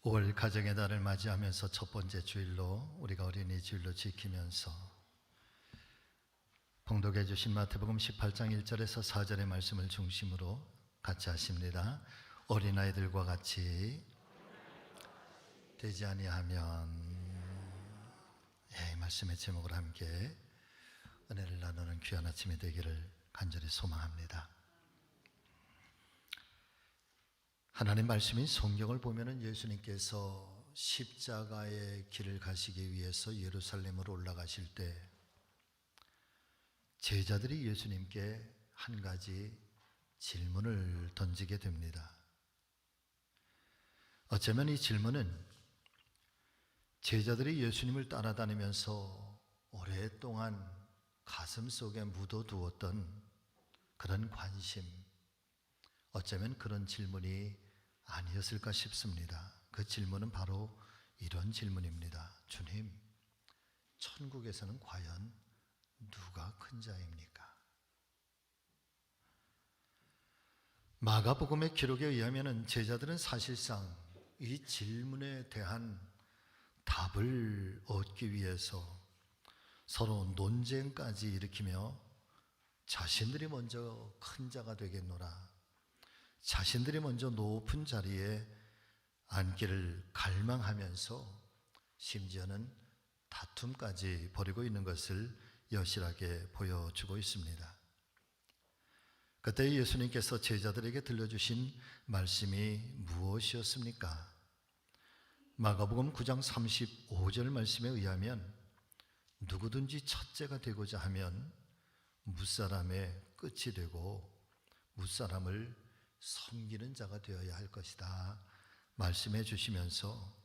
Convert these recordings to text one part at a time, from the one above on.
5월 가정의 달을 맞이하면서 첫 번째 주일로 우리가 어린이 주일로 지키면서 봉독해 주신 마태복음 18장 1절에서 4절의 말씀을 중심으로 같이 하십니다. 어린아이들과 같이 되지 아니하면. 이 말씀의 제목을 함께 은혜를 나누는 귀한 아침이 되기를 간절히 소망합니다. 하나님 말씀인 성경을 보면은 예수님께서 십자가의 길을 가시기 위해서 예루살렘으로 올라가실 때 제자들이 예수님께 한 가지 질문을 던지게 됩니다. 어쩌면 이 질문은 제자들이 예수님을 따라다니면서 오랫동안 가슴 속에 묻어두었던 그런 관심, 어쩌면 그런 질문이 아니었을까 싶습니다. 그 질문은 바로 이런 질문입니다. 주님, 천국에서는 과연 누가 큰 자입니까? 마가복음의 기록에 의하면 제자들은 사실상 이 질문에 대한 답을 얻기 위해서 서로 논쟁까지 일으키며 자신들이 먼저 큰 자가 되겠노라, 자신들이 먼저 높은 자리에 앉기를 갈망하면서 심지어는 다툼까지 벌이고 있는 것을 여실하게 보여주고 있습니다. 그때 예수님께서 제자들에게 들려주신 말씀이 무엇이었습니까? 마가복음 9장 35절 말씀에 의하면 누구든지 첫째가 되고자 하면 무사람의 끝이 되고 무사람을 섬기는 자가 되어야 할 것이다 말씀해 주시면서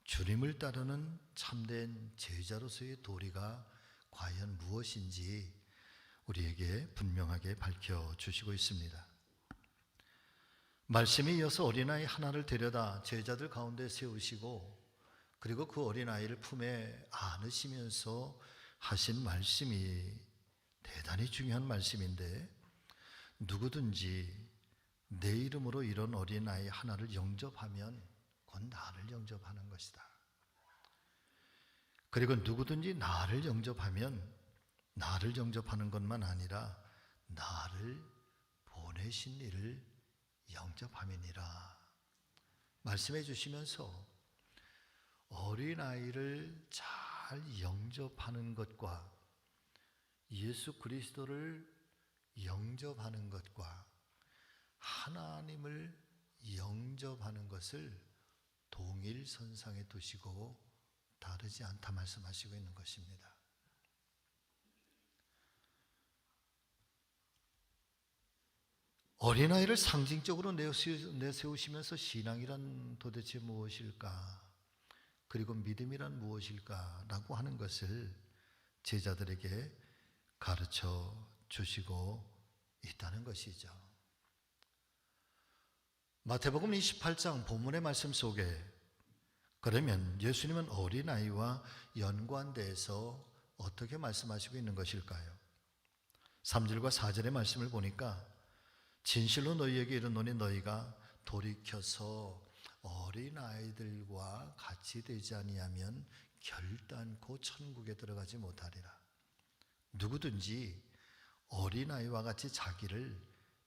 주님을 따르는 참된 제자로서의 도리가 과연 무엇인지 우리에게 분명하게 밝혀주시고 있습니다. 말씀에 이어서 어린아이 하나를 데려다 제자들 가운데 세우시고 그리고 그 어린아이를 품에 안으시면서 하신 말씀이 대단히 중요한 말씀인데, 누구든지 내 이름으로 이런 어린아이 하나를 영접하면 그건 나를 영접하는 것이다. 그리고 누구든지 나를 영접하면 나를 영접하는 것만 아니라 나를 보내신 이를 영접함이니라 말씀해 주시면서 어린아이를 잘 영접하는 것과 예수 그리스도를 영접하는 것과 하나님을 영접하는 것을 동일선상에 두시고 다르지 않다 말씀하시고 있는 것입니다. 어린아이를 상징적으로 내세우시면서 신앙이란 도대체 무엇일까? 그리고 믿음이란 무엇일까? 라고 하는 것을 제자들에게 가르쳐 주시고 있다는 것이죠. 마태복음 28장 본문의 말씀 속에 그러면 예수님은 어린아이와 연관돼서 어떻게 말씀하시고 있는 것일까요? 3절과 4절의 말씀을 보니까 진실로 너희에게 이르노니 너희가 돌이켜서 어린아이들과 같이 되지 아니하면 결단코 천국에 들어가지 못하리라. 누구든지 어린아이와 같이 자기를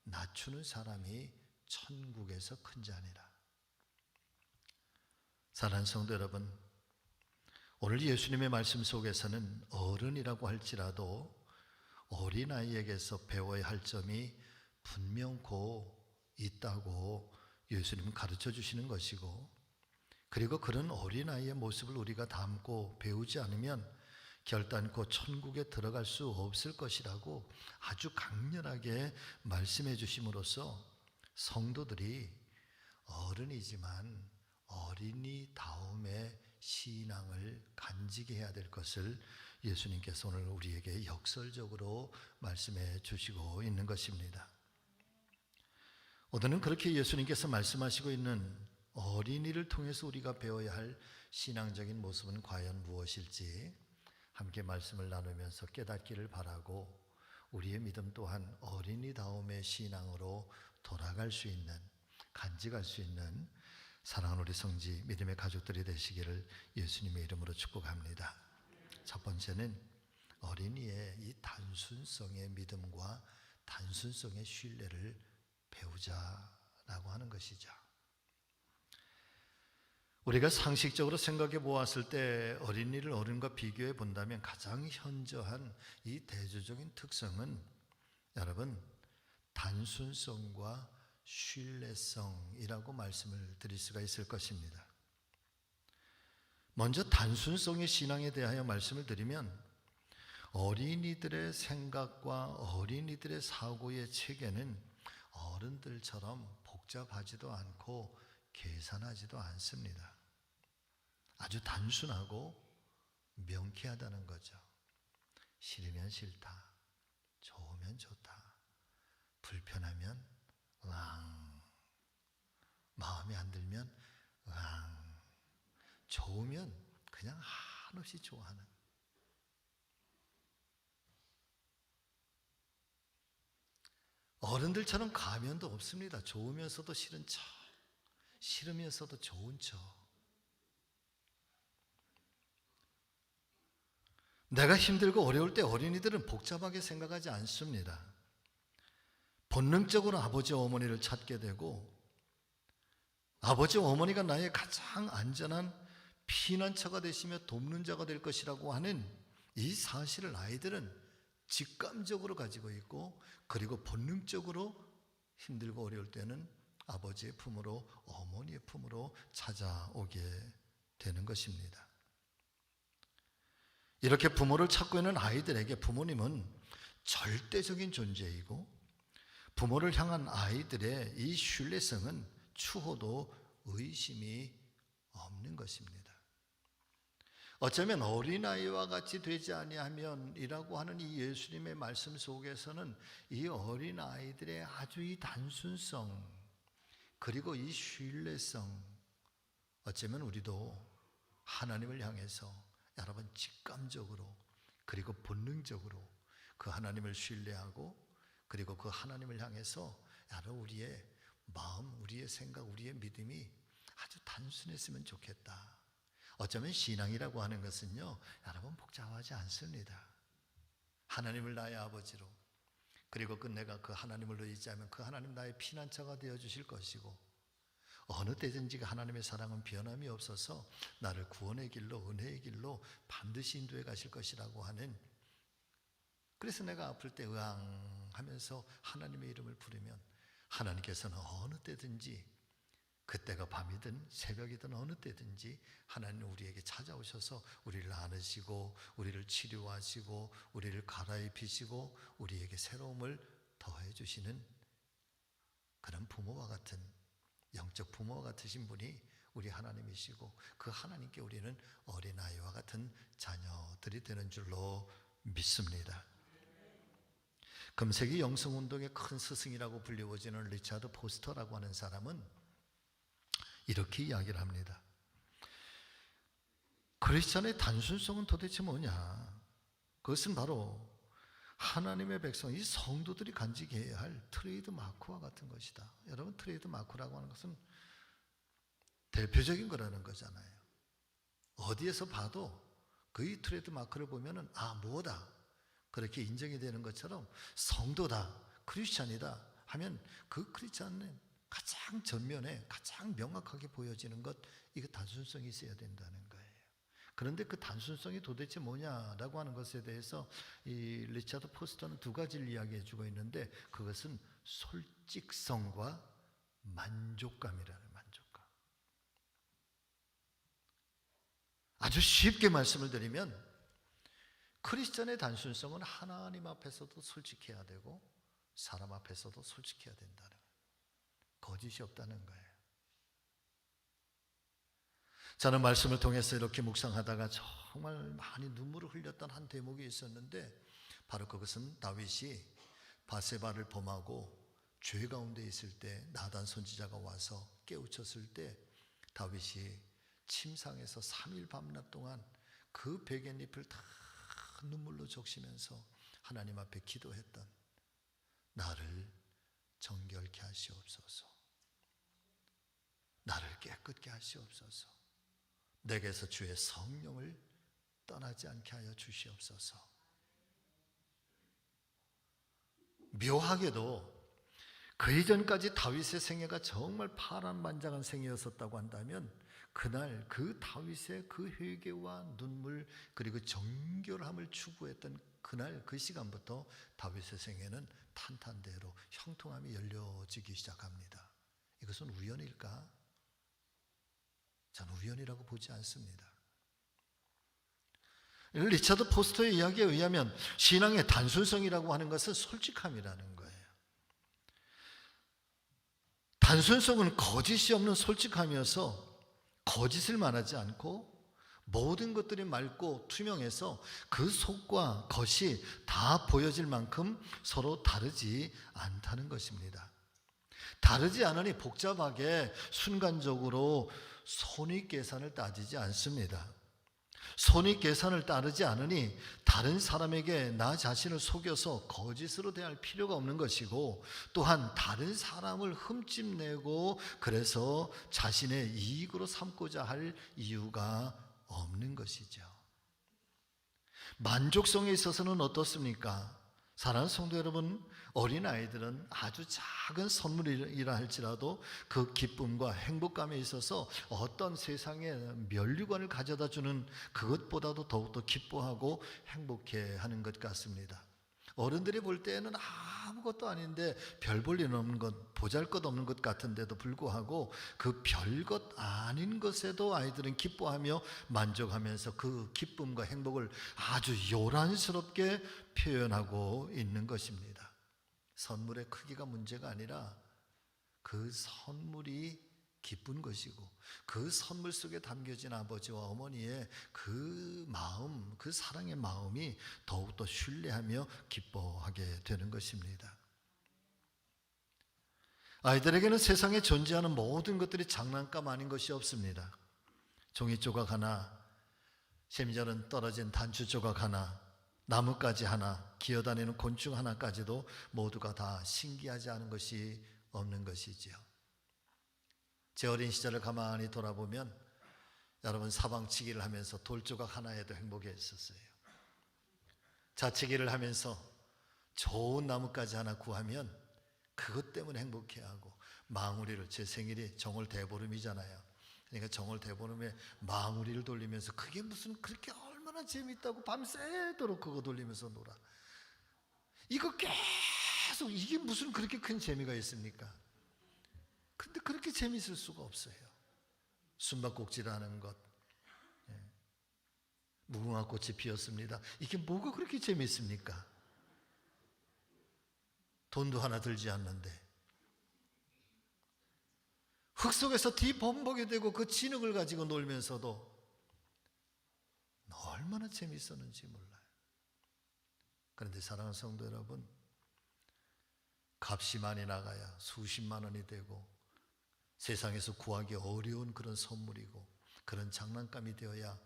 낮추는 사람이 천국에서 큰 자니라. 사랑하는 성도 여러분, 오늘 예수님의 말씀 속에서는 어른이라고 할지라도 어린아이에게서 배워야 할 점이 분명코 있다고 예수님은 가르쳐 주시는 것이고, 그리고 그런 어린아이의 모습을 우리가 담고 배우지 않으면 결단코 천국에 들어갈 수 없을 것이라고 아주 강렬하게 말씀해 주심으로써 성도들이 어른이지만 어린이다움의 신앙을 간직히 해야 될 것을 예수님께서 오늘 우리에게 역설적으로 말씀해 주시고 있는 것입니다. 오늘은 그렇게 예수님께서 말씀하시고 있는 어린이를 통해서 우리가 배워야 할 신앙적인 모습은 과연 무엇일지 함께 말씀을 나누면서 깨닫기를 바라고, 우리의 믿음 또한 어린이다움의 신앙으로 돌아갈 수 있는, 간직할 수 있는 사랑하는 우리 성지 믿음의 가족들이 되시기를 예수님의 이름으로 축복합니다. 첫 번째는 어린이의 이 단순성의 믿음과 단순성의 신뢰를 배우자라고 하는 것이죠. 우리가 상식적으로 생각해 보았을 때 어린이를 어른과 비교해 본다면 가장 현저한 이 대조적인 특성은 여러분 단순성과 신뢰성이라고 말씀을 드릴 수가 있을 것입니다. 먼저 단순성의 신앙에 대하여 말씀을 드리면 어린이들의 생각과 어린이들의 사고의 체계는 어른들처럼 복잡하지도 않고 계산하지도 않습니다. 아주 단순하고 명쾌하다는 거죠. 싫으면 싫다, 좋으면 좋다, 불편하면 으앙, 마음에 안 들면 으앙, 좋으면 그냥 한없이 좋아하는. 어른들처럼 가면도 없습니다. 좋으면서도 싫은 척, 싫으면서도 좋은 척. 내가 힘들고 어려울 때 어린이들은 복잡하게 생각하지 않습니다. 본능적으로 아버지 어머니를 찾게 되고 아버지 어머니가 나의 가장 안전한 피난처가 되시며 돕는 자가 될 것이라고 하는 이 사실을 아이들은 직감적으로 가지고 있고, 그리고 본능적으로 힘들고 어려울 때는 아버지의 품으로, 어머니의 품으로 찾아오게 되는 것입니다. 이렇게 부모를 찾고 있는 아이들에게 부모님은 절대적인 존재이고, 부모를 향한 아이들의 이 신뢰성은 추호도 의심이 없는 것입니다. 어쩌면 어린아이와 같이 되지 아니하면 이라고 하는 이 예수님의 말씀 속에서는 이 어린아이들의 아주 이 단순성, 그리고 이 신뢰성, 어쩌면 우리도 하나님을 향해서 여러분 직감적으로 그리고 본능적으로 그 하나님을 신뢰하고, 그리고 그 하나님을 향해서 여러분 우리의 마음, 우리의 생각, 우리의 믿음이 아주 단순했으면 좋겠다. 어쩌면 신앙이라고 하는 것은요, 여러분 복잡하지 않습니다. 하나님을 나의 아버지로, 그리고 내가 그 하나님을 의지하면 그 하나님 나의 피난처가 되어 주실 것이고, 어느 때든지 하나님의 사랑은 변함이 없어서 나를 구원의 길로, 은혜의 길로 반드시 인도해 가실 것이라고 하는, 그래서 내가 아플 때 으앙 하면서 하나님의 이름을 부르면 하나님께서는 어느 때든지, 그때가 밤이든 새벽이든 어느 때든지 하나님은 우리에게 찾아오셔서 우리를 안으시고 우리를 치료하시고 우리를 갈아입히시고 우리에게 새로움을 더해 주시는 그런 부모와 같은, 영적 부모와 같으신 분이 우리 하나님이시고, 그 하나님께 우리는 어린아이와 같은 자녀들이 되는 줄로 믿습니다. 금세기 영성운동의 큰 스승이라고 불리워지는 리차드 포스터라고 하는 사람은 이렇게 이야기를 합니다. 크리스천의 단순성은 도대체 뭐냐? 그것은 바로 하나님의 백성, 이 성도들이 간직해야 할 트레이드 마크와 같은 것이다. 여러분, 트레이드 마크라고 하는 것은 대표적인 거라는 거잖아요. 어디에서 봐도 그 트레이드 마크를 보면은 뭐다, 그렇게 인정이 되는 것처럼 성도다, 크리스찬이다 하면 그 크리스찬은 가장 전면에 가장 명확하게 보여지는 것, 이거 단순성이 있어야 된다는 거예요. 그런데 그 단순성이 도대체 뭐냐라고 하는 것에 대해서 이 리차드 포스터는 두 가지를 이야기해 주고 있는데, 그것은 솔직성과 만족감이라는, 만족감. 아주 쉽게 말씀을 드리면 크리스천의 단순성은 하나님 앞에서도 솔직해야 되고 사람 앞에서도 솔직해야 된다는 거예요. 거짓이 없다는 거예요. 저는 말씀을 통해서 이렇게 묵상하다가 정말 많이 눈물을 흘렸던 한 대목이 있었는데, 바로 그것은 다윗이 바세바를 범하고 죄 가운데 있을 때 나단 선지자가 와서 깨우쳤을 때 다윗이 침상에서 3일 밤낮 동안 그 베갯잎을 다 눈물로 적시면서 하나님 앞에 기도했던, 나를 정결케 하시옵소서, 나를 깨끗게 하시옵소서. 내게서 주의 성령을 떠나지 않게 하여 주시옵소서. 묘하게도 그 이전까지 다윗의 생애가 정말 파란만장한 생애였었다고 한다면 그날 그 다윗의 그 회개와 눈물 그리고 정결함을 추구했던 그날 그 시간부터 다윗의 생애는 탄탄대로 형통함이 열려지기 시작합니다. 이것은 우연일까? 저는 우연이라고 보지 않습니다. 리차드 포스터의 이야기에 의하면 신앙의 단순성이라고 하는 것은 솔직함이라는 거예요. 단순성은 거짓이 없는 솔직함이어서 거짓을 말하지 않고 모든 것들이 맑고 투명해서 그 속과 겉이 다 보여질 만큼 서로 다르지 않다는 것입니다. 다르지 않으니 복잡하게 순간적으로 손익계산을 따지지 않습니다. 손익계산을 따르지 않으니 다른 사람에게 나 자신을 속여서 거짓으로 대할 필요가 없는 것이고, 또한 다른 사람을 흠집내고 그래서 자신의 이익으로 삼고자 할 이유가 없는 것이죠. 만족성에 있어서는 어떻습니까? 사랑하는 성도 여러분, 어린아이들은 아주 작은 선물이라 할지라도 그 기쁨과 행복감에 있어서 어떤 세상의 면류관을 가져다주는 그것보다도 더욱더 기뻐하고 행복해하는 것 같습니다. 어른들이 볼 때에는 아무것도 아닌데 별 볼 일 없는 것, 보잘것없는 것 같은데도 불구하고 그 별것 아닌 것에도 아이들은 기뻐하며 만족하면서 그 기쁨과 행복을 아주 요란스럽게 표현하고 있는 것입니다. 선물의 크기가 문제가 아니라 그 선물이 기쁜 것이고 그 선물 속에 담겨진 아버지와 어머니의 그 마음, 그 사랑의 마음이 더욱더 신뢰하며 기뻐하게 되는 것입니다. 아이들에게는 세상에 존재하는 모든 것들이 장난감 아닌 것이 없습니다. 종이 조각 하나, 심지어는 떨어진 단추 조각 하나, 나뭇가지 하나, 기어다니는 곤충 하나까지도 모두가 다 신기하지 않은 것이 없는 것이지요. 제 어린 시절을 가만히 돌아보면 여러분, 사방치기를 하면서 돌조각 하나에도 행복했었어요. 자치기를 하면서 좋은 나뭇가지 하나 구하면 그것 때문에 행복해하고, 망우리를, 제 생일이 정월 대보름이잖아요. 그러니까 정월 대보름에 망우리를 돌리면서 그게 무슨 그렇게 얼마나 재밌다고 밤새도록 그거 돌리면서 놀아. 이거 계속, 이게 무슨 그렇게 큰 재미가 있습니까? 근데 그렇게 재밌을 수가 없어요. 숨바꼭질하는 것, 무궁화꽃이 피었습니다. 이게 뭐가 그렇게 재밌습니까? 돈도 하나 들지 않는데 흙 속에서 뒤범벅이 되고 그 진흙을 가지고 놀면서도 얼마나 재밌었는지 몰라요. 그런데 사랑하는 성도 여러분, 값이 많이 나가야 수십만 원이 되고 세상에서 구하기 어려운 그런 선물이고 그런 장난감이 되어야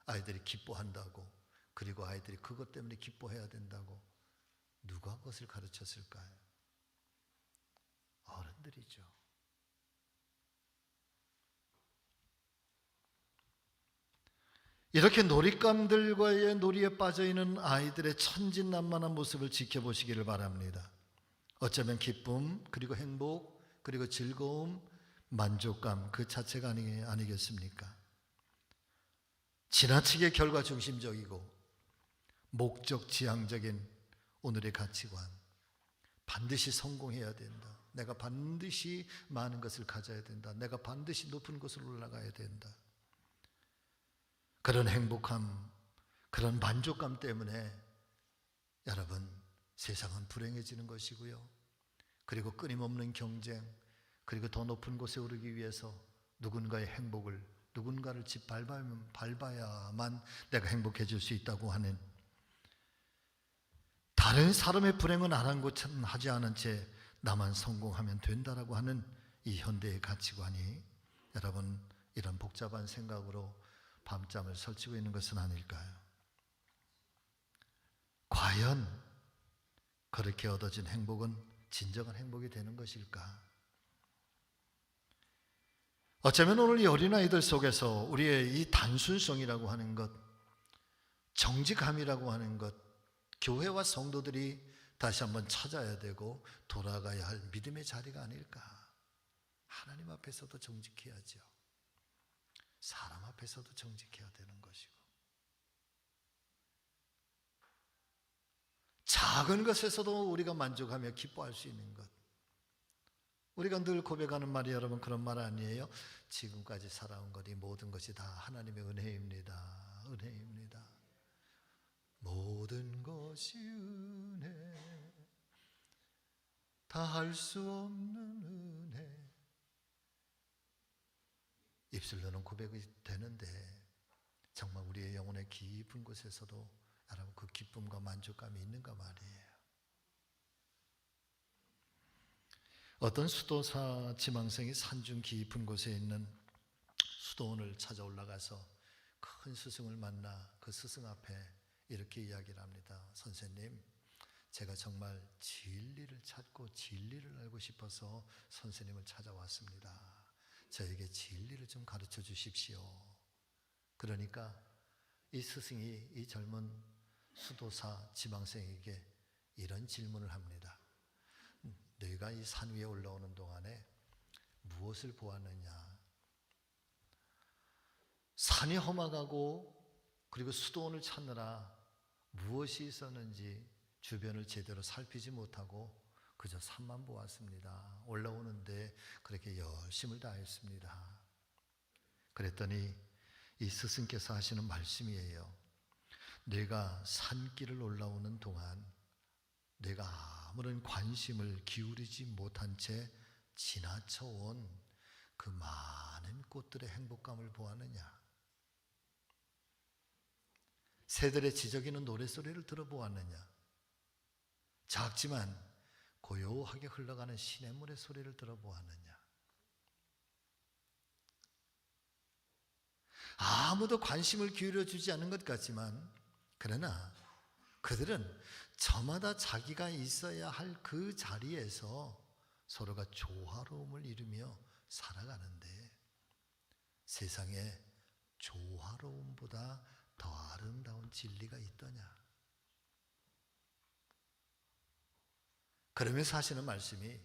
아이들이 기뻐한다고, 그리고 아이들이 그것 때문에 기뻐해야 된다고 누가 그것을 가르쳤을까요? 어른들이죠. 이렇게 놀잇감들과의 놀이에 빠져있는 아이들의 천진난만한 모습을 지켜보시기를 바랍니다. 어쩌면 기쁨, 그리고 행복, 그리고 즐거움, 만족감 그 자체가 아니겠습니까? 지나치게 결과 중심적이고 목적 지향적인 오늘의 가치관, 반드시 성공해야 된다, 내가 반드시 많은 것을 가져야 된다, 내가 반드시 높은 곳으로 올라가야 된다, 그런 행복함, 그런 만족감 때문에 여러분, 세상은 불행해지는 것이고요. 그리고 끊임없는 경쟁, 그리고 더 높은 곳에 오르기 위해서 누군가의 행복을, 누군가를 밟아야만 내가 행복해질 수 있다고 하는, 다른 사람의 불행은 아랑곳하지 않은 채 나만 성공하면 된다라고 하는 이 현대의 가치관이 여러분, 이런 복잡한 생각으로 밤잠을 설치고 있는 것은 아닐까요? 과연 그렇게 얻어진 행복은 진정한 행복이 되는 것일까? 어쩌면 오늘 이 어린아이들 속에서 우리의 이 단순성이라고 하는 것, 정직함이라고 하는 것, 교회와 성도들이 다시 한번 찾아야 되고 돌아가야 할 믿음의 자리가 아닐까. 하나님 앞에서도 정직해야죠. 사람 앞에서도 정직해야 되는 것이고, 작은 것에서도 우리가 만족하며 기뻐할 수 있는 것. 우리가 늘 고백하는 말이 여러분 그런 말 아니에요? 지금까지 살아온 것, 이 모든 것이 다 하나님의 은혜입니다. 은혜입니다. 모든 것이 은혜, 다 할 수 없는 은혜. 입술로는 고백이 되는데 정말 우리의 영혼의 깊은 곳에서도 여러분 그 기쁨과 만족감이 있는가 말이에요. 어떤 수도사 지망생이 산중 깊은 곳에 있는 수도원을 찾아 올라가서 큰 스승을 만나 그 스승 앞에 이렇게 이야기를 합니다. 선생님, 제가 정말 진리를 찾고 진리를 알고 싶어서 선생님을 찾아왔습니다. 저에게 진리를 좀 가르쳐 주십시오. 그러니까 이 스승이 이 젊은 수도사 지망생에게 이런 질문을 합니다. 너희가 이 산 위에 올라오는 동안에 무엇을 보았느냐? 산이 험악하고 그리고 수도원을 찾느라 무엇이 있었는지 주변을 제대로 살피지 못하고 그저 산만 보았습니다. 올라오는데 그렇게 열심을 다했습니다. 그랬더니 이 스승께서 하시는 말씀이에요. 내가 산길을 올라오는 동안 내가 아무런 관심을 기울이지 못한 채 지나쳐온 그 많은 꽃들의 행복감을 보았느냐? 새들의 지저귀는 노랫소리를 들어보았느냐? 작지만 고요하게 흘러가는 시냇물의 소리를 들어보았느냐? 아무도 관심을 기울여주지 않는 것 같지만 그러나 그들은 저마다 자기가 있어야 할 그 자리에서 서로가 조화로움을 이루며 살아가는데 세상에 조화로움보다 더 아름다운 진리가 있더냐? 그러면서 하시는 말씀이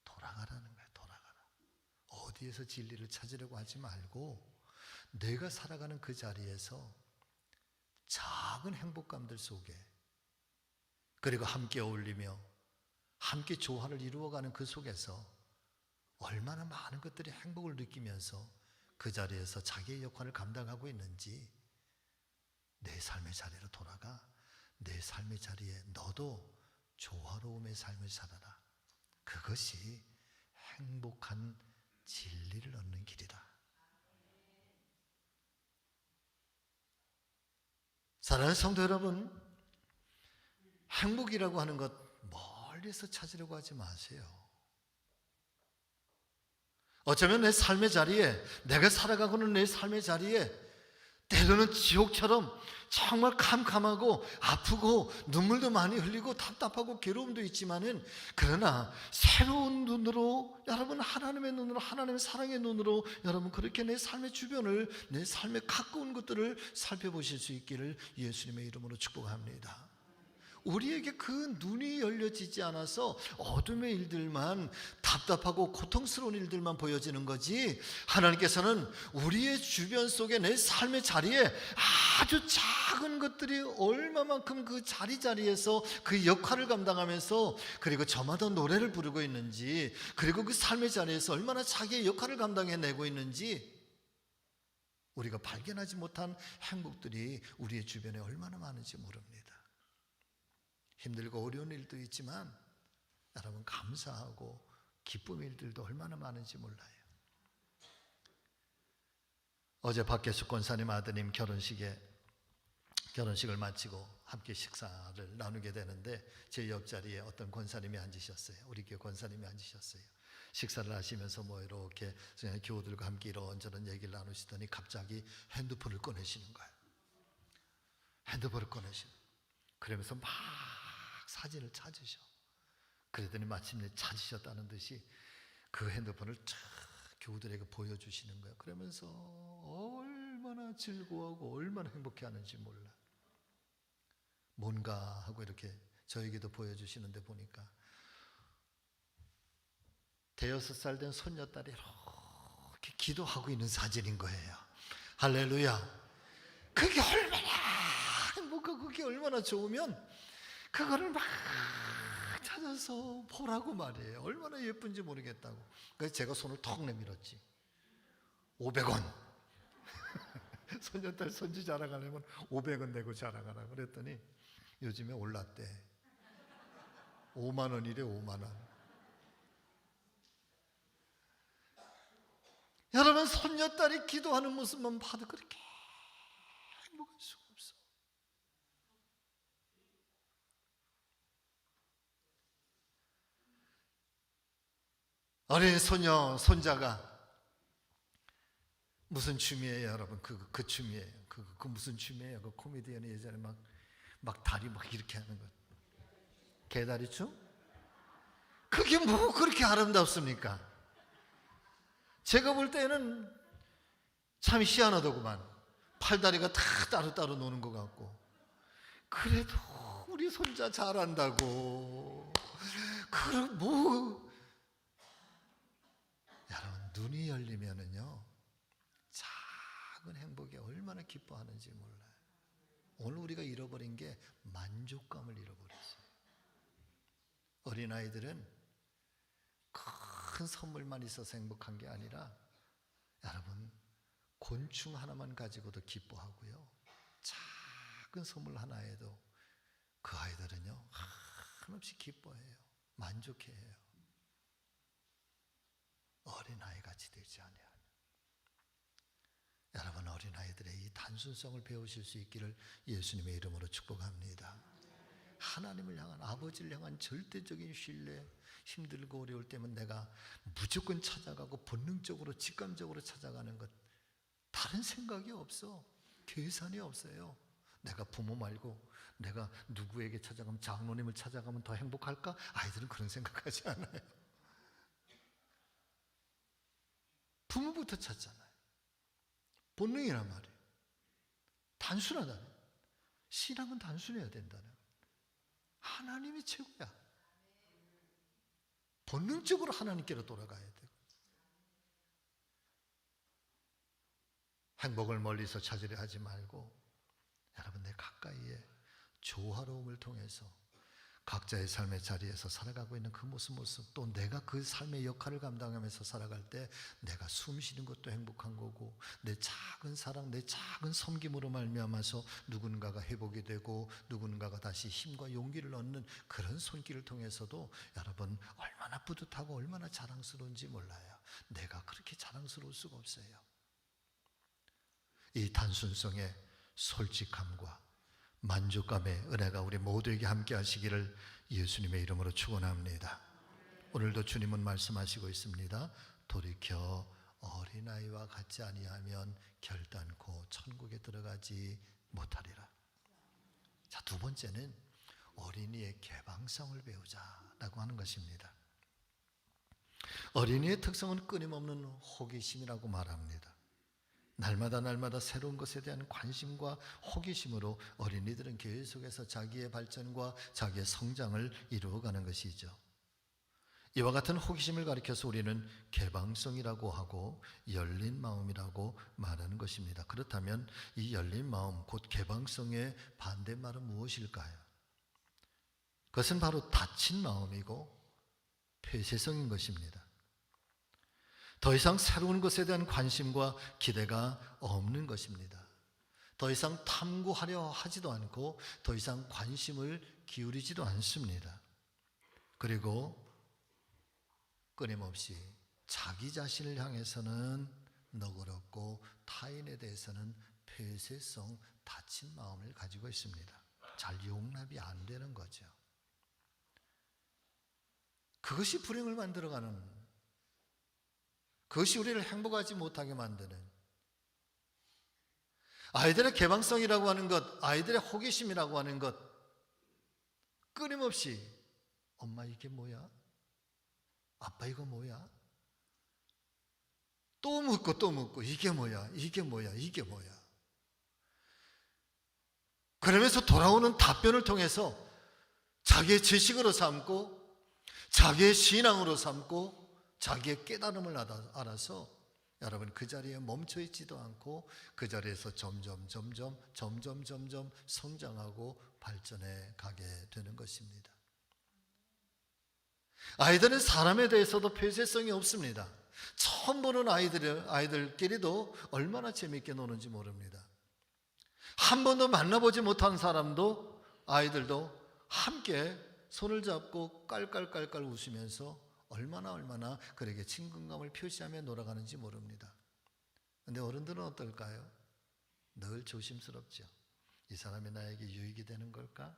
돌아가라는 거예요. 돌아가라. 어디에서 진리를 찾으려고 하지 말고 내가 살아가는 그 자리에서 작은 행복감들 속에 그리고 함께 어울리며 함께 조화를 이루어가는 그 속에서 얼마나 많은 것들이 행복을 느끼면서 그 자리에서 자기의 역할을 감당하고 있는지 내 삶의 자리로 돌아가 내 삶의 자리에 너도 조화로움의 삶을 살아라. 그것이 행복한 진리를 얻는 길이다. 사랑하는 성도 여러분, 행복이라고 하는 것 멀리서 찾으려고 하지 마세요. 어쩌면 내 삶의 자리에, 내가 살아가고는 내 삶의 자리에 때로는 지옥처럼 정말 캄캄하고 아프고 눈물도 많이 흘리고 답답하고 괴로움도 있지만은 그러나 새로운 눈으로 여러분 하나님의 눈으로 하나님의 사랑의 눈으로 여러분 그렇게 내 삶의 주변을 내 삶의 가까운 것들을 살펴보실 수 있기를 예수님의 이름으로 축복합니다. 우리에게 그 눈이 열려지지 않아서 어둠의 일들만 답답하고 고통스러운 일들만 보여지는 거지 하나님께서는 우리의 주변 속에 내 삶의 자리에 아주 작은 것들이 얼마만큼 그 자리자리에서 그 역할을 감당하면서 그리고 저마다 노래를 부르고 있는지 그리고 그 삶의 자리에서 얼마나 자기의 역할을 감당해내고 있는지 우리가 발견하지 못한 행복들이 우리의 주변에 얼마나 많은지 모릅니다. 힘들고 어려운 일도 있지만 여러분 감사하고 기쁨의 일들도 얼마나 많은지 몰라요. 어제 박계숙 권사님 아드님 결혼식을 마치고 함께 식사를 나누게 되는데 제 옆자리에 어떤 권사님이 앉으셨어요. 우리 교회 권사님이 앉으셨어요. 식사를 하시면서 뭐 이렇게 교우들과 함께 이런저런 얘기를 나누시더니 갑자기 핸드폰을 꺼내시는 거예요. 핸드폰을 꺼내시는 그러면서 막 사진을 찾으셔. 그랬더니 마침내 찾으셨다는 듯이 그 핸드폰을 쫙 교우들에게 보여주시는 거예요. 그러면서 얼마나 즐거워하고 얼마나 행복해하는지 몰라. 뭔가 하고 이렇게 저에게도 보여주시는데 보니까 대여섯 살 된 손녀딸이 이렇게 기도하고 있는 사진인 거예요. 할렐루야. 그게 얼마나 행복하고 그게 얼마나 좋으면 그거를 막 찾아서 보라고 말이에요. 얼마나 예쁜지 모르겠다고. 그래서 제가 손을 턱 내밀었지. 500원. 손녀딸 손주 자랑하려면 500원 내고 자랑하라 그랬더니 요즘에 올랐대. 5만 원이래. 5만 원. 여러분, 손녀딸이 기도하는 모습만 봐도 그렇게 행복할 수가 없어. 어린 소녀, 손자가 무슨 춤이에요, 여러분? 그 춤이에요. 그 무슨 춤이에요? 그 코미디언이 예전에 막 다리 막 이렇게 하는 것. 개다리 춤? 그게 뭐 그렇게 아름답습니까? 제가 볼 때는 참 희한하더구만. 팔다리가 다 따로따로 노는 것 같고. 그래도 우리 손자 잘한다고. 그럼 뭐. 여러분, 눈이 열리면은요, 작은 행복에 얼마나 기뻐하는지 몰라요. 오늘 우리가 잃어버린 게 만족감을 잃어버렸어요. 어린아이들은 큰 선물만 있어서 행복한 게 아니라 여러분, 곤충 하나만 가지고도 기뻐하고요, 작은 선물 하나에도 그 아이들은요 한없이 기뻐해요. 만족해요. 어린아이같이 되지 아니하는. 여러분, 어린아이들의 이 단순성을 배우실 수 있기를 예수님의 이름으로 축복합니다. 하나님을 향한, 아버지를 향한 절대적인 신뢰. 힘들고 어려울 때면 내가 무조건 찾아가고 본능적으로 직감적으로 찾아가는 것, 다른 생각이 없어. 계산이 없어요. 내가 부모 말고 내가 누구에게 찾아가면, 장로님을 찾아가면 더 행복할까? 아이들은 그런 생각하지 않아요. 부모부터 찾잖아요. 본능이란 말이에요. 단순하다는, 신앙은 단순해야 된다는, 하나님이 최고야. 본능적으로 하나님께로 돌아가야 되고, 행복을 멀리서 찾으려 하지 말고 여러분, 내 가까이에 조화로움을 통해서 각자의 삶의 자리에서 살아가고 있는 그 모습, 또 내가 그 삶의 역할을 감당하면서 살아갈 때 내가 숨 쉬는 것도 행복한 거고, 내 작은 사랑, 내 작은 섬김으로 말미암아서 누군가가 회복이 되고 누군가가 다시 힘과 용기를 얻는 그런 손길을 통해서도 여러분, 얼마나 뿌듯하고 얼마나 자랑스러운지 몰라요. 내가 그렇게 자랑스러울 수가 없어요. 이 단순성의 솔직함과 만족감의 은혜가 우리 모두에게 함께 하시기를 예수님의 이름으로 축원합니다. 오늘도 주님은 말씀하시고 있습니다. 돌이켜 어린아이와 같지 아니하면 결단코 천국에 들어가지 못하리라. 자, 두 번째는 어린이의 개방성을 배우자라고 하는 것입니다. 어린이의 특성은 끊임없는 호기심이라고 말합니다. 날마다 새로운 것에 대한 관심과 호기심으로 어린이들은 계속해서 자기의 발전과 자기의 성장을 이루어가는 것이죠. 이와 같은 호기심을 가리켜서 우리는 개방성이라고 하고 열린 마음이라고 말하는 것입니다. 그렇다면 이 열린 마음, 곧 개방성의 반대말은 무엇일까요? 그것은 바로 닫힌 마음이고 폐쇄성인 것입니다. 더 이상 새로운 것에 대한 관심과 기대가 없는 것입니다. 더 이상 탐구하려 하지도 않고 더 이상 관심을 기울이지도 않습니다. 그리고 끊임없이 자기 자신을 향해서는 너그럽고 타인에 대해서는 폐쇄성, 닫힌 마음을 가지고 있습니다. 잘 용납이 안 되는 거죠. 그것이 불행을 만들어가는, 그것이 우리를 행복하지 못하게 만드는, 아이들의 개방성이라고 하는 것, 아이들의 호기심이라고 하는 것, 끊임없이 엄마 이게 뭐야? 아빠 이거 뭐야? 또 묻고 또 묻고 이게 뭐야? 이게 뭐야? 이게 뭐야? 그러면서 돌아오는 답변을 통해서 자기의 지식으로 삼고 자기의 신앙으로 삼고 자기의 깨달음을 알아서 여러분 그 자리에 멈춰 있지도 않고 그 자리에서 점점 성장하고 발전해 가게 되는 것입니다. 아이들은 사람에 대해서도 폐쇄성이 없습니다. 처음 보는 아이들끼리도 얼마나 재밌게 노는지 모릅니다. 한 번도 만나보지 못한 사람도 아이들도 함께 손을 잡고 깔깔깔깔 웃으면서 얼마나 그에게 친근감을 표시하며 놀아가는지 모릅니다. 그런데 어른들은 어떨까요? 늘 조심스럽죠. 이 사람이 나에게 유익이 되는 걸까?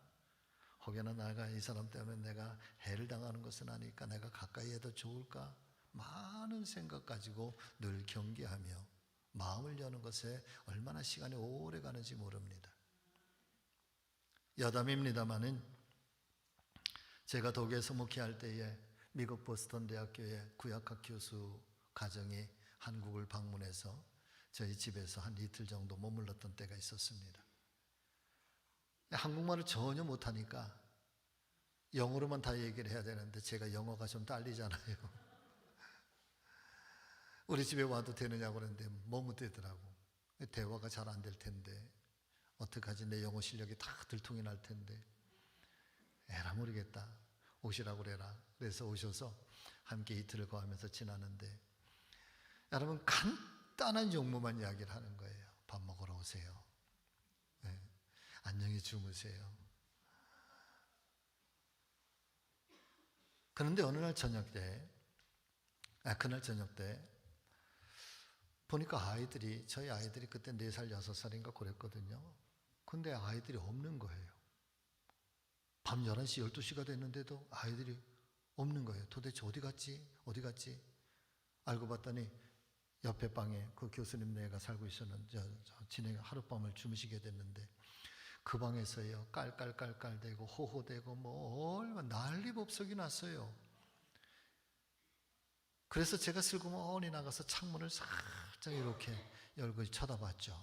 혹여나 내가 이 사람 때문에 내가 해를 당하는 것은 아닐까? 내가 가까이 해도 좋을까? 많은 생각 가지고 늘 경계하며 마음을 여는 것에 얼마나 시간이 오래 가는지 모릅니다. 여담입니다마는 제가 독일에서 목회할 때에 미국 보스턴 대학교의 구약학 교수 가정이 한국을 방문해서 저희 집에서 한 이틀 정도 머물렀던 때가 있었습니다. 한국말을 전혀 못하니까 영어로만 다 얘기를 해야 되는데 제가 영어가 좀 딸리잖아요. 우리 집에 와도 되느냐고 그러는데 머뭇대더라고. 대화가 잘 안 될 텐데 어떡하지? 내 영어 실력이 다 들통이 날 텐데 에라 모르겠다. 오시라고 그래라. 그래서 오셔서 함께 이틀을 거하면서 지나는데 여러분 간단한 용무만 이야기를 하는 거예요. 밥 먹으러 오세요. 네. 안녕히 주무세요. 그런데 어느 날 저녁 때 그날 저녁 때 보니까 저희 아이들이 그때 4살, 6살인가 그랬거든요. 근데 아이들이 없는 거예요. 밤 11시, 12시가 됐는데도 아이들이 없는 거예요. 도대체 어디 갔지? 알고 봤더니 옆에 방에 그 교수님 네가 살고 있었는데 진행 하룻밤을 주무시게 됐는데 그 방에서요 깔깔깔깔대고 호호대고 뭐 얼마나 난리법석이 났어요. 그래서 제가 슬그머니 나가서 창문을 살짝 이렇게 열고 쳐다봤죠.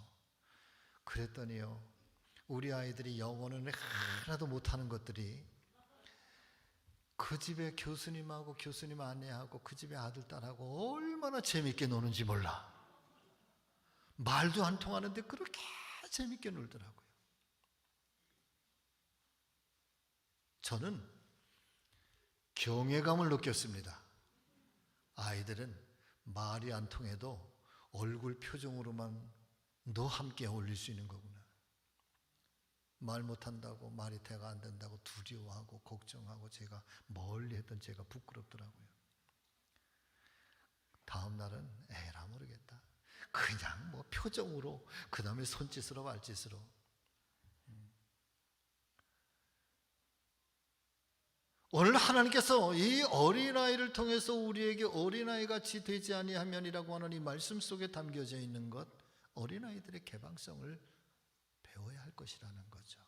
그랬더니요 우리 아이들이 영어는 하나도 못하는 것들이 그 집에 교수님하고 교수님 아내하고 그 집에 아들 딸하고 얼마나 재밌게 노는지 몰라. 말도 안 통하는데 그렇게 재밌게 놀더라고요. 저는 경외감을 느꼈습니다. 아이들은 말이 안 통해도 얼굴 표정으로만 너 함께 어울릴 수 있는 거구나. 말 못한다고 말이 대가 안 된다고 두려워하고 걱정하고 제가 멀리 했던 제가 부끄럽더라고요. 다음 날은 에라 모르겠다. 그냥 뭐 표정으로 그 다음에 손짓으로 말짓으로 오늘 하나님께서 이 어린아이를 통해서 우리에게 어린아이같이 되지 아니하면이라고 하는 이 말씀 속에 담겨져 있는 것 어린아이들의 개방성을 배워야 할 것이라는 거죠.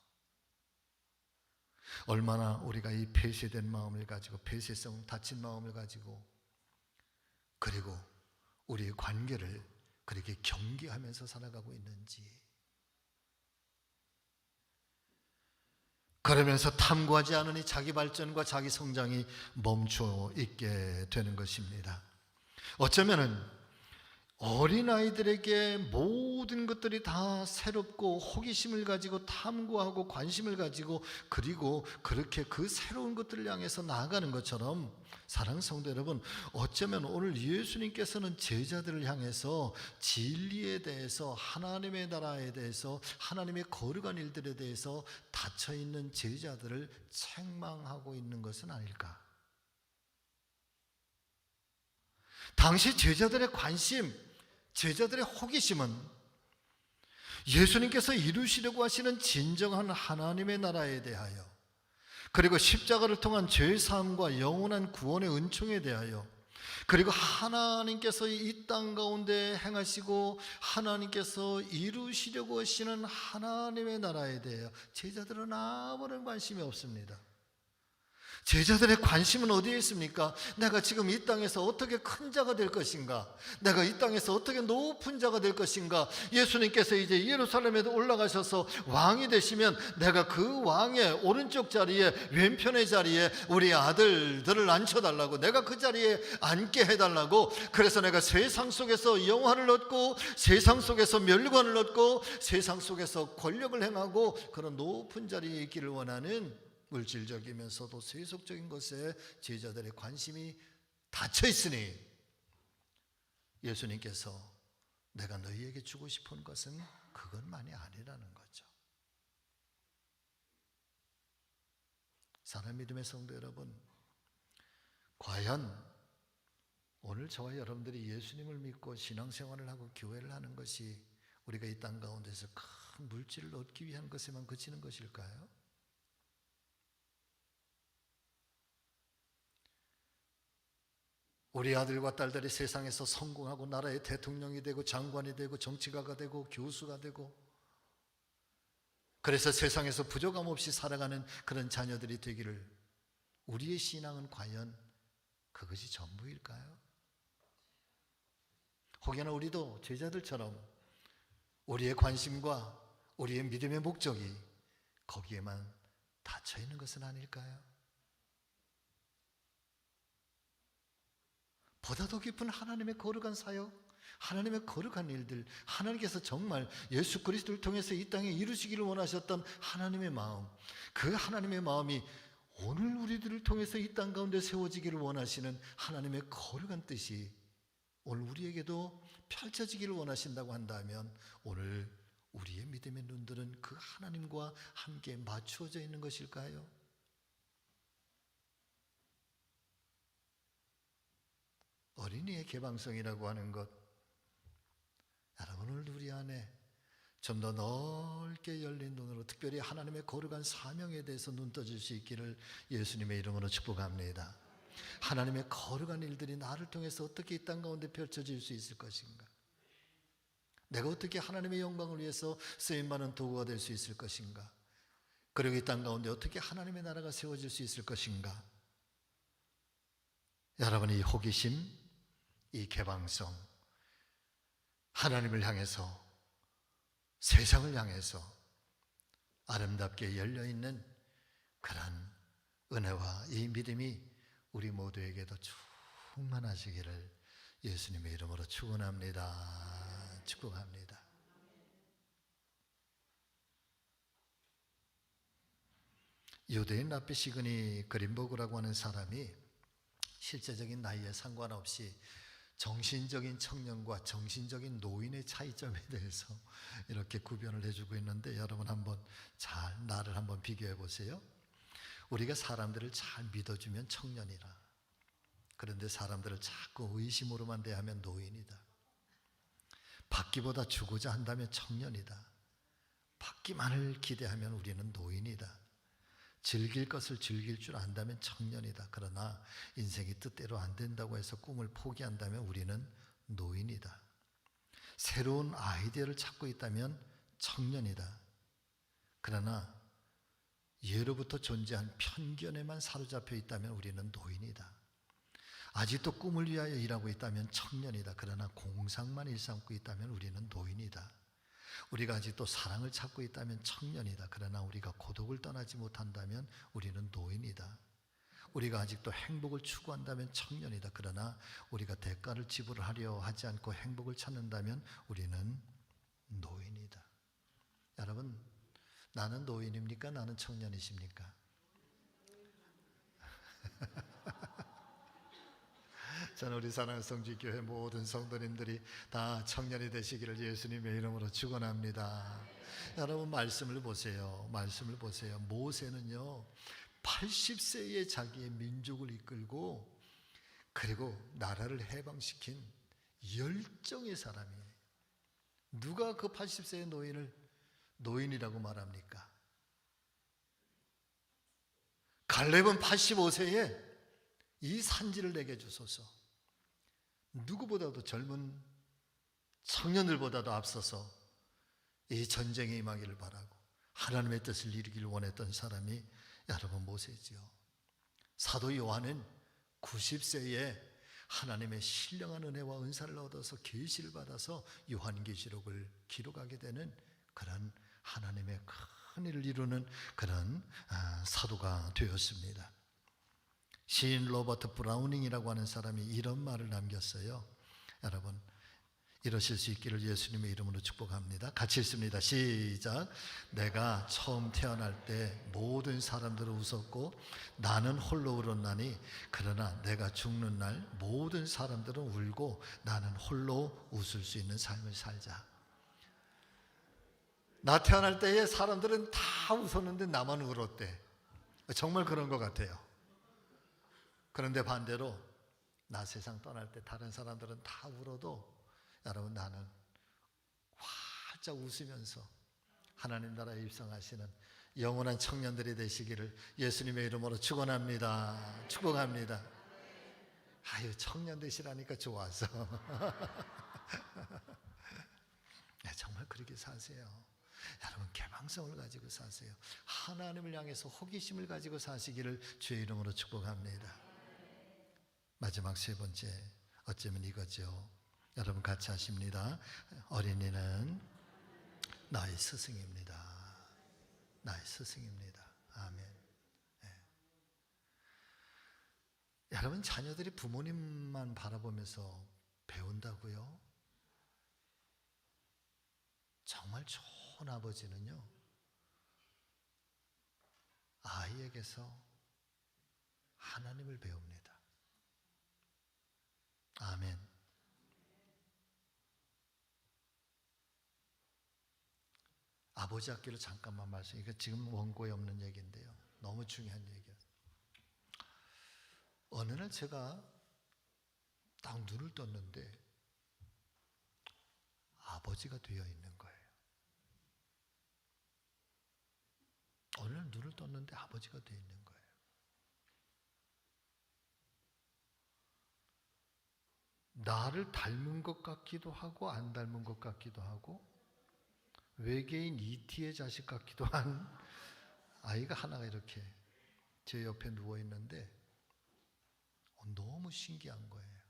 얼마나 우리가 이 폐쇄된 마음을 가지고 폐쇄성 닫힌 마음을 가지고 그리고 우리의 관계를 그렇게 경계하면서 살아가고 있는지 그러면서 탐구하지 않으니 자기 발전과 자기 성장이 멈춰 있게 되는 것입니다. 어쩌면은 어린아이들에게 모든 것들이 다 새롭고 호기심을 가지고 탐구하고 관심을 가지고 그리고 그렇게 그 새로운 것들을 향해서 나아가는 것처럼 사랑하는 성도 여러분 어쩌면 오늘 예수님께서는 제자들을 향해서 진리에 대해서 하나님의 나라에 대해서 하나님의 거룩한 일들에 대해서 닫혀있는 제자들을 책망하고 있는 것은 아닐까? 당시 제자들의 관심 제자들의 호기심은 예수님께서 이루시려고 하시는 진정한 하나님의 나라에 대하여 그리고 십자가를 통한 죄사함과 영원한 구원의 은총에 대하여 그리고 하나님께서 이 땅 가운데 행하시고 하나님께서 이루시려고 하시는 하나님의 나라에 대하여 제자들은 아무런 관심이 없습니다. 제자들의 관심은 어디에 있습니까? 내가 지금 이 땅에서 어떻게 큰 자가 될 것인가? 내가 이 땅에서 어떻게 높은 자가 될 것인가? 예수님께서 이제 예루살렘에 올라가셔서 왕이 되시면 내가 그 왕의 오른쪽 자리에, 왼편의 자리에 우리 아들들을 앉혀달라고, 내가 그 자리에 앉게 해달라고. 그래서 내가 세상 속에서 영화를 얻고, 세상 속에서 멸관을 얻고, 세상 속에서 권력을 행하고 그런 높은 자리에 있기를 원하는, 물질적이면서도 세속적인 것에 제자들의 관심이 닫혀 있으니 예수님께서 내가 너희에게 주고 싶은 것은 그것만이 아니라는 거죠. 사랑하는 믿음의 성도 여러분, 과연 오늘 저와 여러분들이 예수님을 믿고 신앙생활을 하고 교회를 하는 것이 우리가 이 땅 가운데서 큰 물질을 얻기 위한 것에만 그치는 것일까요? 우리 아들과 딸들이 세상에서 성공하고 나라의 대통령이 되고 장관이 되고 정치가가 되고 교수가 되고, 그래서 세상에서 부족함 없이 살아가는 그런 자녀들이 되기를, 우리의 신앙은 과연 그것이 전부일까요? 혹여나 우리도 제자들처럼 우리의 관심과 우리의 믿음의 목적이 거기에만 닫혀 있는 것은 아닐까요? 보다 더 깊은 하나님의 거룩한 사역, 하나님의 거룩한 일들, 하나님께서 정말 예수 그리스도를 통해서 이 땅에 이루시기를 원하셨던 하나님의 마음, 그 하나님의 마음이 오늘 우리들을 통해서 이 땅 가운데 세워지기를 원하시는 하나님의 거룩한 뜻이 오늘 우리에게도 펼쳐지기를 원하신다고 한다면, 오늘 우리의 믿음의 눈들은 그 하나님과 함께 맞추어져 있는 것일까요? 어린이의 개방성이라고 하는 것, 여러분 오늘 우리 안에 좀 더 넓게 열린 눈으로 특별히 하나님의 거룩한 사명에 대해서 눈 떠질 수 있기를 예수님의 이름으로 축복합니다. 하나님의 거룩한 일들이 나를 통해서 어떻게 이 땅 가운데 펼쳐질 수 있을 것인가? 내가 어떻게 하나님의 영광을 위해서 쓰임받는 도구가 될 수 있을 것인가? 그리고 이 땅 가운데 어떻게 하나님의 나라가 세워질 수 있을 것인가? 여러분의 이 호기심, 이 개방성, 하나님을 향해서, 세상을 향해서 아름답게 열려있는 그런 은혜와 이 믿음이 우리 모두에게도 충만하시기를 예수님의 이름으로 축원합니다. 축복합니다. 유대인 랍비 시그니 그린버그라고 하는 사람이 실제적인 나이에 상관없이 정신적인 청년과 정신적인 노인의 차이점에 대해서 이렇게 구별을 해주고 있는데, 여러분 한번 잘 나를 한번 비교해 보세요. 우리가 사람들을 잘 믿어주면 청년이라, 그런데 사람들을 자꾸 의심으로만 대하면 노인이다. 받기보다 주고자 한다면 청년이다. 받기만을 기대하면 우리는 노인이다. 즐길 것을 즐길 줄 안다면 청년이다. 그러나 인생이 뜻대로 안 된다고 해서 꿈을 포기한다면 우리는 노인이다. 새로운 아이디어를 찾고 있다면 청년이다. 그러나 예로부터 존재한 편견에만 사로잡혀 있다면 우리는 노인이다. 아직도 꿈을 위하여 일하고 있다면 청년이다. 그러나 공상만 일삼고 있다면 우리는 노인이다. 우리가 아직도 사랑을 찾고 있다면 청년이다. 그러나 우리가 고독을 떠나지 못한다면 우리는 노인이다. 우리가 아직도 행복을 추구한다면 청년이다. 그러나 우리가 대가를 지불하려 하지 않고 행복을 찾는다면 우리는 노인이다. 여러분, 나는 노인입니까? 나는 청년이십니까? 저는 우리 사랑하는 성지교회 모든 성도님들이 다 청년이 되시기를 예수님의 이름으로 축원합니다. 여러분 말씀을 보세요. 말씀을 보세요. 모세는요 80세에 자기의 민족을 이끌고 그리고 나라를 해방시킨 열정의 사람이에요. 누가 그 80세의 노인을 노인이라고 말합니까? 갈렙은 85세에 이 산지를 내게 주소서, 누구보다도 젊은 청년들보다도 앞서서 이 전쟁에 임하기를 바라고 하나님의 뜻을 이루기를 원했던 사람이 여러분 모세지요. 사도 요한은 90세에 하나님의 신령한 은혜와 은사를 얻어서 계시를 받아서 요한계시록을 기록하게 되는 그런 하나님의 큰 일을 이루는 그런 사도가 되었습니다. 시인 로버트 브라우닝이라고 하는 사람이 이런 말을 남겼어요. 여러분, 이러실 수 있기를 예수님의 이름으로 축복합니다. 같이 읽습니다. 시작. 내가 처음 태어날 때 모든 사람들은 웃었고 나는 홀로 울었나니 그러나 내가 죽는 날 모든 사람들은 울고 나는 홀로 웃을 수 있는 삶을 살자. 나 태어날 때에 사람들은 다 웃었는데 나만 울었대. 정말 그런 것 같아요. 그런데 반대로 나 세상 떠날 때 다른 사람들은 다 울어도 여러분, 나는 활짝 웃으면서 하나님 나라에 입성하시는 영원한 청년들이 되시기를 예수님의 이름으로 축원합니다. 축복합니다. 아유, 청년 되시라니까 좋아서. 네, 정말 그렇게 사세요. 여러분, 개방성을 가지고 사세요. 하나님을 향해서 호기심을 가지고 사시기를 주의 이름으로 축복합니다. 마지막 세 번째, 어쩌면 이거죠. 여러분 같이 하십니다. 어린이는 나의 스승입니다. 나의 스승입니다. 아멘. 네. 여러분, 자녀들이 부모님만 바라보면서 배운다고요? 정말 좋은 아버지는요, 아이에게서 하나님을 배웁니다. 아멘. 아버지 학교를 잠깐만 말씀. 이거 지금 원고에 없는 얘기인데요. 너무 중요한 얘기예요. 어느 날 제가 딱 눈을 떴는데 아버지가 되어 있는 거예요. 어느 날 눈을 떴는데 아버지가 되어 있는 거예요. 나를 닮은 것 같기도 하고 안 닮은 것 같기도 하고 외계인 ET의 자식 같기도 한 아이가 하나가 이렇게 제 옆에 누워 있는데 너무 신기한 거예요.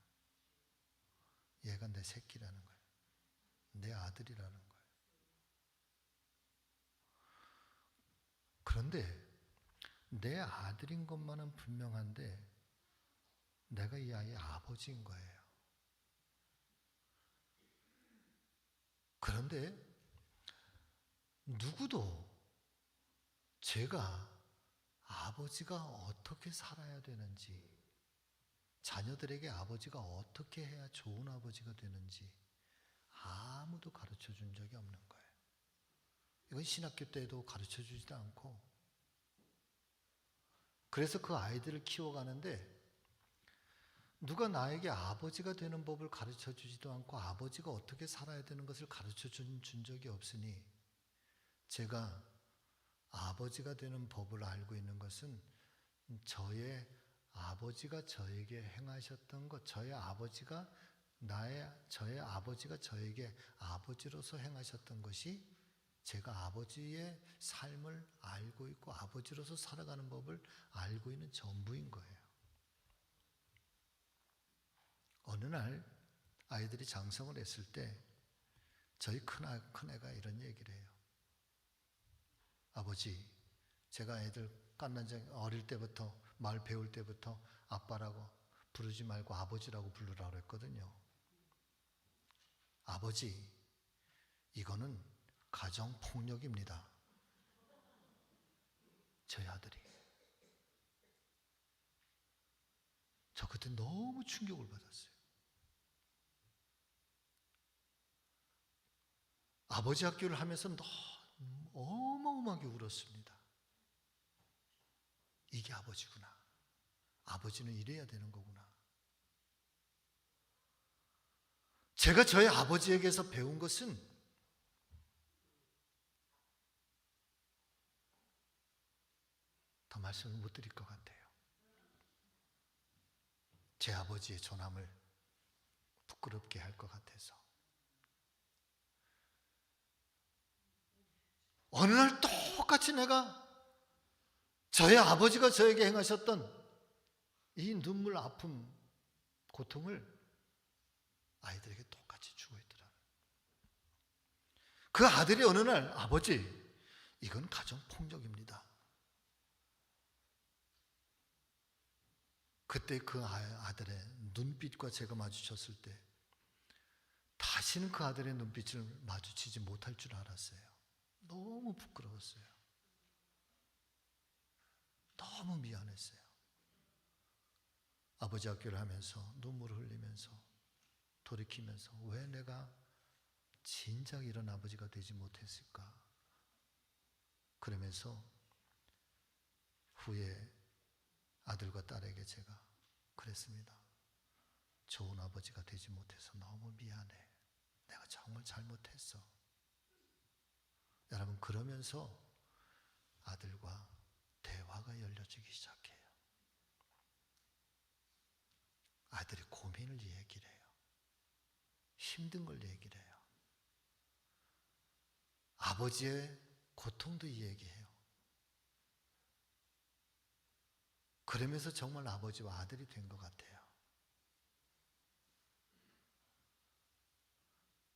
얘가 내 새끼라는 거예요. 내 아들이라는 거예요. 그런데 내 아들인 것만은 분명한데 내가 이 아이의 아버지인 거예요. 그런데 누구도 제가 아버지가 어떻게 살아야 되는지, 자녀들에게 아버지가 어떻게 해야 좋은 아버지가 되는지 아무도 가르쳐 준 적이 없는 거예요. 이건 신학교 때도 가르쳐 주지도 않고, 그래서 그 아이들을 키워가는데 누가 나에게 아버지가 되는 법을 가르쳐 주지도 않고 아버지가 어떻게 살아야 되는 것을 가르쳐 준 적이 없으니 제가 아버지가 되는 법을 알고 있는 것은 저의 아버지가 저에게 행하셨던 것, 저의 아버지가 저에게 아버지로서 행하셨던 것이 제가 아버지의 삶을 알고 있고 아버지로서 살아가는 법을 알고 있는 전부인 거예요. 어느 날 아이들이 장성을 했을 때 저희 큰애가 이런 얘기를 해요. 아버지, 제가 애들 깐난쟁이 어릴 때부터 말 배울 때부터 아빠라고 부르지 말고 아버지라고 부르라고 했거든요. 아버지, 이거는 가정폭력입니다. 저희 아들이. 저 그때 너무 충격을 받았어요. 아버지 학교를 하면서 너무 어마어마하게 울었습니다. 이게 아버지구나. 아버지는 이래야 되는 거구나. 제가 저희 아버지에게서 배운 것은 더 말씀을 못 드릴 것 같아요. 제 아버지의 존함을 부끄럽게 할 것 같아서. 어느 날 똑같이 내가 저의 아버지가 저에게 행하셨던 이 눈물, 아픔, 고통을 아이들에게 똑같이 주고 있더라. 그 아들이 어느 날 아버지, 이건 가정폭력입니다. 그때 그 아들의 눈빛과 제가 마주쳤을 때 다시는 그 아들의 눈빛을 마주치지 못할 줄 알았어요. 너무 부끄러웠어요. 너무 미안했어요. 아버지 학교를 하면서 눈물을 흘리면서 돌이키면서 왜 내가 진작 이런 아버지가 되지 못했을까? 그러면서 후에 아들과 딸에게 제가 그랬습니다. 좋은 아버지가 되지 못해서 너무 미안해. 내가 정말 잘못했어. 여러분, 그러면서 아들과 대화가 열려지기 시작해요. 아들이 고민을 얘기를 해요. 힘든 걸 얘기를 해요. 아버지의 고통도 얘기해요. 그러면서 정말 아버지와 아들이 된 것 같아요.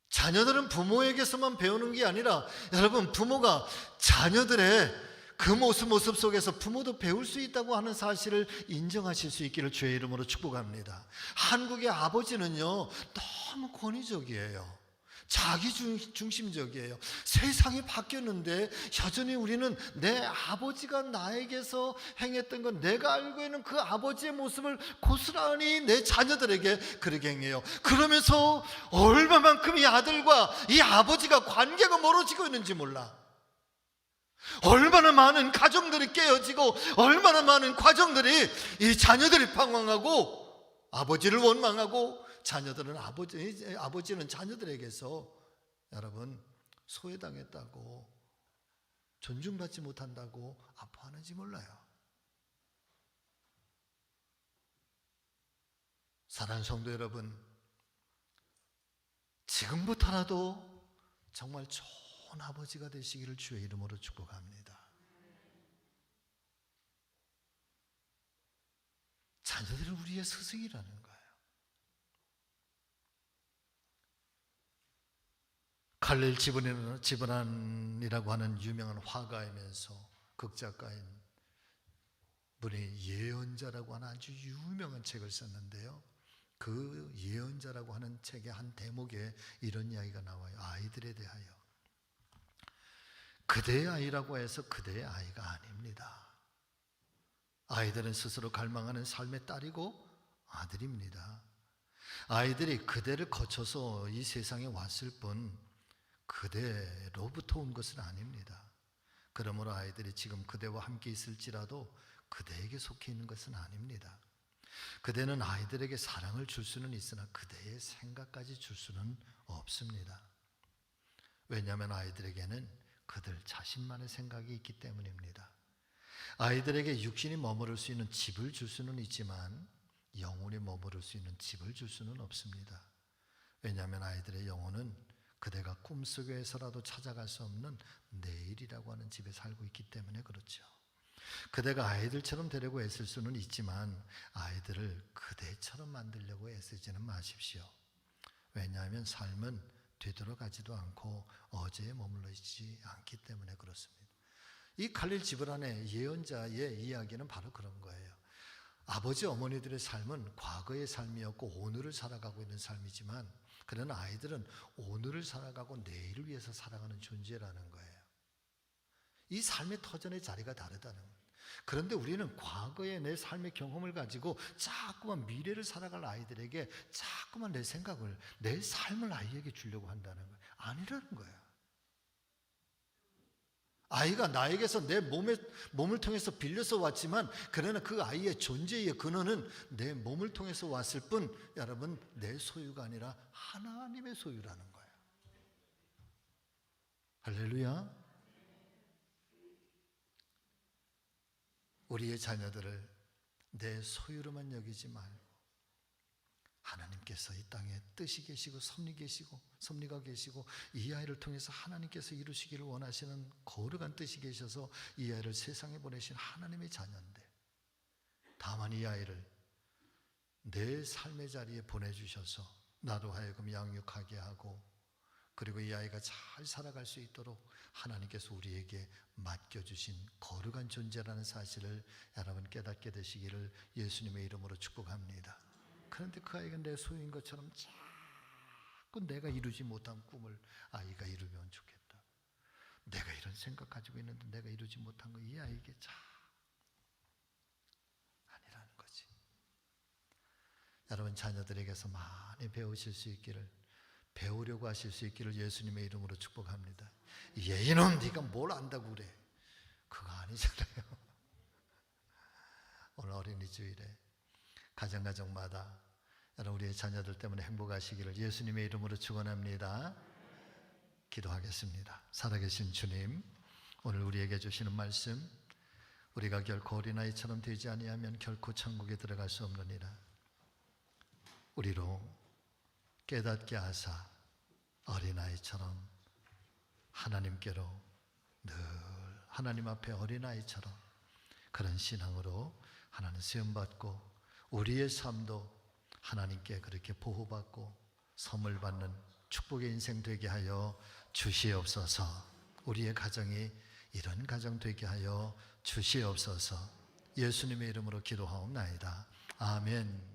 자녀들은 부모에게서만 배우는 게 아니라 여러분, 부모가 자녀들의 그 모습 속에서 부모도 배울 수 있다고 하는 사실을 인정하실 수 있기를 주의 이름으로 축복합니다. 한국의 아버지는요, 너무 권위적이에요. 자기 중심적이에요. 세상이 바뀌었는데 여전히 우리는 내 아버지가 나에게서 행했던 건, 내가 알고 있는 그 아버지의 모습을 고스란히 내 자녀들에게 그렇게 행해요. 그러면서 얼마만큼 이 아들과 이 아버지가 관계가 멀어지고 있는지 몰라. 얼마나 많은 가정들이 깨어지고 얼마나 많은 가정들이, 이 자녀들이 방황하고 아버지를 원망하고 자녀들은 아버지는 자녀들에게서 여러분 소외당했다고, 존중받지 못한다고 아파하는지 몰라요. 사랑하는 성도 여러분, 지금부터라도 정말 좋은 아버지가 되시기를 주의 이름으로 축복합니다. 자녀들은 우리의 스승이라는 거예요. 칼릴 지브란이라고 하는 유명한 화가이면서 극작가인 분이 예언자라고 하는 아주 유명한 책을 썼는데요, 그 예언자라고 하는 책의 한 대목에 이런 이야기가 나와요. 아이들에 대하여. 그대의 아이라고 해서 그대의 아이가 아닙니다. 아이들은 스스로 갈망하는 삶의 딸이고 아들입니다. 아이들이 그대를 거쳐서 이 세상에 왔을 뿐 그대로부터 온 것은 아닙니다. 그러므로 아이들이 지금 그대와 함께 있을지라도 그대에게 속해 있는 것은 아닙니다. 그대는 아이들에게 사랑을 줄 수는 있으나 그대의 생각까지 줄 수는 없습니다. 왜냐하면 아이들에게는 그들 자신만의 생각이 있기 때문입니다. 아이들에게 육신이 머무를 수 있는 집을 줄 수는 있지만 영혼이 머무를 수 있는 집을 줄 수는 없습니다. 왜냐하면 아이들의 영혼은 그대가 꿈속에서라도 찾아갈 수 없는 내일이라고 하는 집에 살고 있기 때문에 그렇죠. 그대가 아이들처럼 되려고 애쓸 수는 있지만 아이들을 그대처럼 만들려고 애쓰지는 마십시오. 왜냐하면 삶은 되돌아가지도 않고 어제에 머물러 있지 않기 때문에 그렇습니다. 이 칼릴 지브란의 예언자의 이야기는 바로 그런 거예요. 아버지 어머니들의 삶은 과거의 삶이었고 오늘을 살아가고 있는 삶이지만, 그러나 아이들은 오늘을 살아가고 내일을 위해서 살아가는 존재라는 거예요. 이 삶의 터전의 자리가 다르다는 거예요. 그런데 우리는 과거의 내 삶의 경험을 가지고 자꾸만 미래를 살아갈 아이들에게 자꾸만 내 생각을, 내 삶을 아이에게 주려고 한다는 거예요. 아니라는 거예요. 아이가 나에게서 내 몸을 통해서 빌려서 왔지만, 그러나 그 아이의 존재의 근원은 내 몸을 통해서 왔을 뿐, 여러분, 내 소유가 아니라 하나님의 소유라는 거예요. 할렐루야. 우리의 자녀들을 내 소유로만 여기지 말고 하나님께서 이 땅에 뜻이 계시고 섭리가 계시고 이 아이를 통해서 하나님께서 이루시기를 원하시는 거룩한 뜻이 계셔서 이 아이를 세상에 보내신 하나님의 자녀인데, 다만 이 아이를 내 삶의 자리에 보내주셔서 나로 하여금 양육하게 하고 그리고 이 아이가 잘 살아갈 수 있도록 하나님께서 우리에게 맡겨주신 거룩한 존재라는 사실을 여러분 깨닫게 되시기를 예수님의 이름으로 축복합니다. 그런데 그 아이가 내 소유인 것처럼 자꾸 내가 이루지 못한 꿈을 아이가 이루면 좋겠다. 내가 이런 생각 가지고 있는데 내가 이루지 못한 거 이 아이에게 참 아니라는 거지. 여러분 자녀들에게서 많이 배우실 수 있기를, 배우려고 하실 수 있기를 예수님의 이름으로 축복합니다. 얘는 네가 뭘 안다고 그래. 그거 아니잖아요. 오늘 어린이 주일에 가정마다 여러분 우리의 자녀들 때문에 행복하시기를 예수님의 이름으로 축원합니다. 기도하겠습니다. 살아계신 주님, 오늘 우리에게 주시는 말씀, 우리가 결코 어린아이처럼 되지 아니하면 결코 천국에 들어갈 수 없느니라. 우리로 깨닫게 하사 어린아이처럼 하나님께로 늘 하나님 앞에 어린아이처럼 그런 신앙으로 하나님 시험받고 우리의 삶도 하나님께 그렇게 보호받고 선물 받는 축복의 인생 되게 하여 주시옵소서. 우리의 가정이 이런 가정 되게 하여 주시옵소서. 예수님의 이름으로 기도하옵나이다. 아멘.